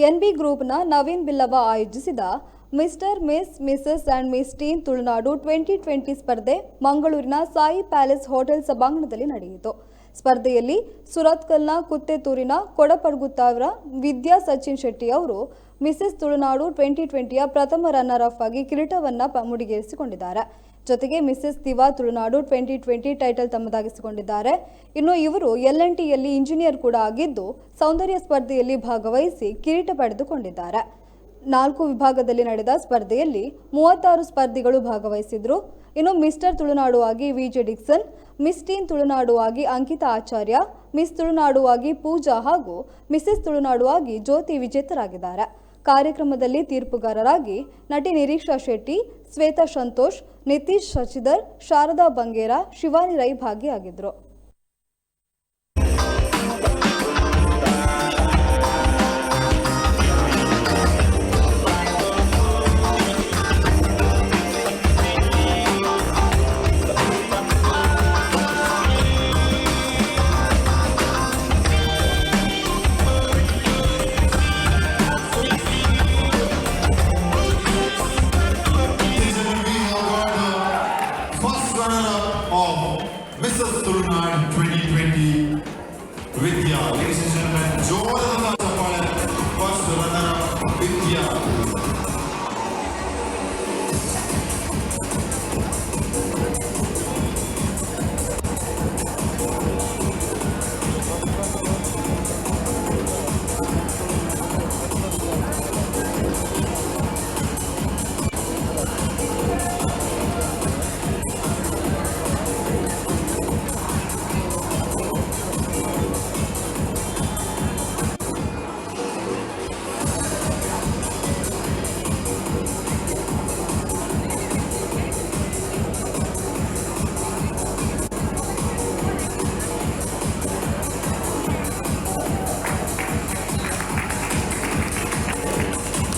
NB ಗ್ರೂಪ್ನ ನವೀನ್ ಬಿಲ್ಲವ ಆಯೋಜಿಸಿದ Mister Miss Mrs and Miss Teen Tulunadu 2020 ಸ್ಪರ್ಧೆ ಮಂಗಳೂರಿನ ಸಾಯಿ ಪ್ಯಾಲೇಸ್ ಹೋಟೆಲ್ ಸಭಾಂಗಣದಲ್ಲಿ ನಡೆಯಿತು. ಸ್ಪರ್ಧೆಯಲ್ಲಿ ಸುರತ್ಕಲ್ನ ಕುತ್ತೆತೂರಿನ ಕೊಡಪಡ್ಗುತ್ತಾವರ ವಿದ್ಯಾ ಸಚಿನ್ ಶೆಟ್ಟಿ ಅವರು ಮಿಸಸ್ ತುಳುನಾಡು 2020ಯ ಪ್ರಥಮ ರನ್ನರ್ ಅಪ್ ಆಗಿ ಕಿರೀಟವನ್ನು ಮುಡಿಗೇರಿಸಿಕೊಂಡಿದ್ದಾರೆ. ಜೊತೆಗೆ ಮಿಸಸ್ ದಿವಾ ತುಳುನಾಡು 2020 ಟೈಟಲ್ ತಮ್ಮದಾಗಿಸಿಕೊಂಡಿದ್ದಾರೆ. ಇನ್ನು ಇವರು LNTಯಲ್ಲಿ ಇಂಜಿನಿಯರ್ ಕೂಡ ಆಗಿದ್ದು ಸೌಂದರ್ಯ ಸ್ಪರ್ಧೆಯಲ್ಲಿ ಭಾಗವಹಿಸಿ ಕಿರೀಟ ಪಡೆದುಕೊಂಡಿದ್ದಾರೆ. 4 ವಿಭಾಗದಲ್ಲಿ ನಡೆದ ಸ್ಪರ್ಧೆಯಲ್ಲಿ 36 ಸ್ಪರ್ಧಿಗಳು ಭಾಗವಹಿಸಿದ್ರು. ಇನ್ನು ಮಿಸ್ಟರ್ ತುಳುನಾಡು ಆಗಿ VJ Dixon, Miss Teen Tulunadu ಆಗಿ ಅಂಕಿತಾ ಆಚಾರ್ಯ, ಮಿಸ್ ತುಳುನಾಡು ಆಗಿ ಪೂಜಾ ಹಾಗೂ ಮಿಸಸ್ ತುಳುನಾಡು ಆಗಿ ಜ್ಯೋತಿ ವಿಜೇತರಾಗಿದ್ದಾರೆ. ಕಾರ್ಯಕ್ರಮದಲ್ಲಿ ತೀರ್ಪುಗಾರರಾಗಿ ನಟಿ ನಿರೀಕ್ಷಾ ಶೆಟ್ಟಿ, ಶ್ವೇತಾ ಸಂತೋಷ್, ನಿತೀಶ್ ಶಶಿಧರ್, ಶಾರದಾ ಬಂಗೇರ, ಶಿವಾನಿ ರೈ ಭಾಗಿಯಾಗಿದ್ದರು. Mrs. Tulunadu 2020 Vidya. Ladies and gentlemen, Jordan First runner-up Vidya.